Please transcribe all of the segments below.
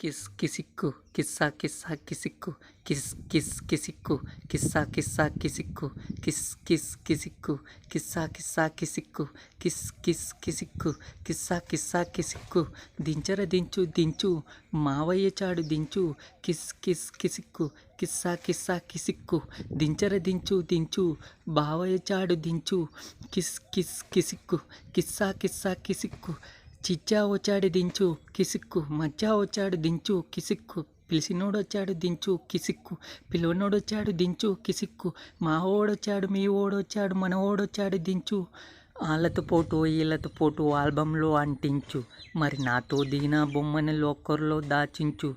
kiss కిసిక్కు కిస్సా కిస్సా కిసిక్కు కిస్ కిస్ కిసిక్కు కిస్సా కిస్సా కిసిక్కు కిస్ కిస్ కిసిక్కు కిస్సా కిస్సా కిసిక్కు కిస్ కిస్ కిసిక్కు కిస్సా కిస్సా కిసిక్కు దించర దించు దించు మావయ్య చాడు దించు కిస్ కిస్ కిసిక్కు కిస్సా కిస్సా కిసిక్కు దించర దించు దించు బావయ్య చాడు దించు కిస్ కిస్ కిసిక్కు కిస్సా కిస్సా కిసిక్కు చిచ్చా వచ్చాడు దించు కిసిక్కు మచ్చా వచ్చాడు దించు కిసిక్కు పిలిచినోడు వచ్చాడు దించు కిసిక్కు పిలువనోడు వచ్చాడు దించు కిసిక్కు మా ఓడొచ్చాడు మీ ఓడొచ్చాడు మన ఓడొచ్చాడు దించు వాళ్ళతో పోటు వీళ్ళతో పోటు ఆల్బంలో అంటించు మరి నాతో దిగిన బొమ్మను లోకర్లో దాచించు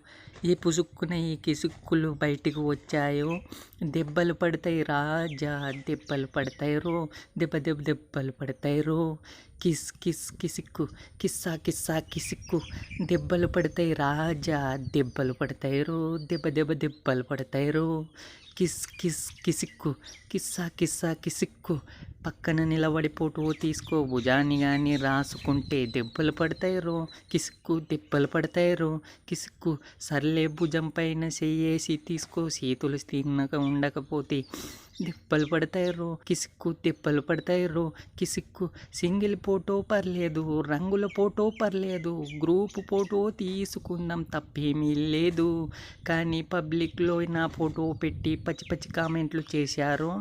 ఏ పుసుక్కున ఈ కిసుక్కులు బయటికి వచ్చాయో దెబ్బలు పడతాయి రాజా దెబ్బలు పడతాయి రో దెబ్బలు పడతాయి రో కిస్ కిస్ కిసిక్కు కిస్సా కిస్సా కిసిక్కు దెబ్బలు పడతాయి రాజా దెబ్బలు పడతాయి రో దెబ్బలు పడతాయి రో కిస్ కిస్ కిసిక్కు కిస్సా కిస్సా కిసిక్కు పక్కన నిలబడి ఫోటో తీసుకో భుజాన్ని కానీ రాసుకుంటే దెబ్బలు పడతాయి రో కిసిక్కు దెబ్బలు పడతాయి రో కిసిక్కు సర్లే భుజం పైన చెయ్యేసి తీసుకో చేతులు తిన్నక ఉండకపోతే దెబ్బలు పడతాయి రో కిసిక్కు దెబ్బలు పడతాయి రో కిసిక్కు సింగిల్ ఫోటో పర్లేదు రంగుల ఫోటో పర్లేదు గ్రూప్ ఫోటో తీసుకుందాం తప్పేమీ లేదు కానీ పబ్లిక్లో నా ఫోటో పెట్టి పచ్చి పచ్చి కామెంట్లు చేశారు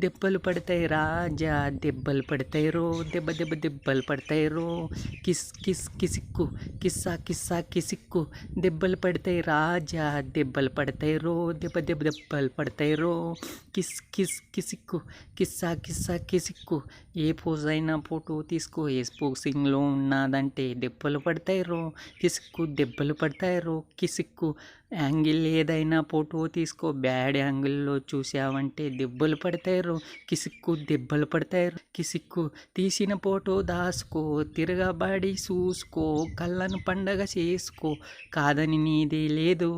దెబ్బలు పడతాయి రాజా దెబ్బలు పడతాయి రో దెబ్బలు పడతాయి రో కిస్ కిస్ కిసిక్కు కిస్సా కిస్సా కిసిక్కు దెబ్బలు పడతాయి రాజా దెబ్బలు పడతాయి రో దెబ్బలు పడతాయి రో కిస్ కిస్ కిసిక్కు కిస్సా కిస్సా కిసిక్కు ఏ పోజ్ అయినా ఫోటో తీసుకో ఏ పోసింగ్లో ఉన్నదంటే దెబ్బలు పడతాయి రో కిసిక్కు దెబ్బలు పడతాయి రో కిసిక్కు యాంగిల్ ఏదైనా ఫోటో తీసుకో బ్యాడ్ యాంగిల్లో చూసావంటే దెబ్బలు పడతాయి రో కిసిక్కు దెబ్బలు పడతాయి రో కిసిక్కు తీసిన ఫోటో దాసుకో తిరగబడి చూసుకో కళ్ళను పండగ చేసుకో కాదని నీదే లేదు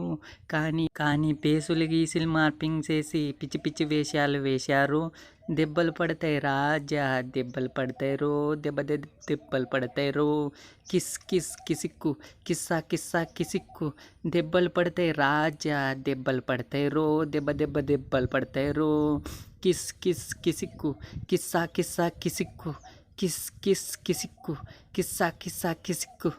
కానీ పేసులు గీసులు మార్పింగ్ చేసి పిచ్చి పిచ్చి వేషాలు వేశారు దెబ్బలు పడతాయి రాజా దెబ్బలు పడతాయి రో దెబ్బలు పడతాయి రో కిస్ కిస్ కిసిక్కు కిస్సా కిస్సా కిసిక్కు దెబ్బలు పడతాయి రాజా దెబ్బలు పడతాయి రో దెబ్బలు పడతాయి రో కిస్ కిస్ కిసిక్కు కిస్సా కిస్సా కిసిక్కు కిస్ కిస్ కిసిక్కు కిస్సా కిస్సా కిసిక్కు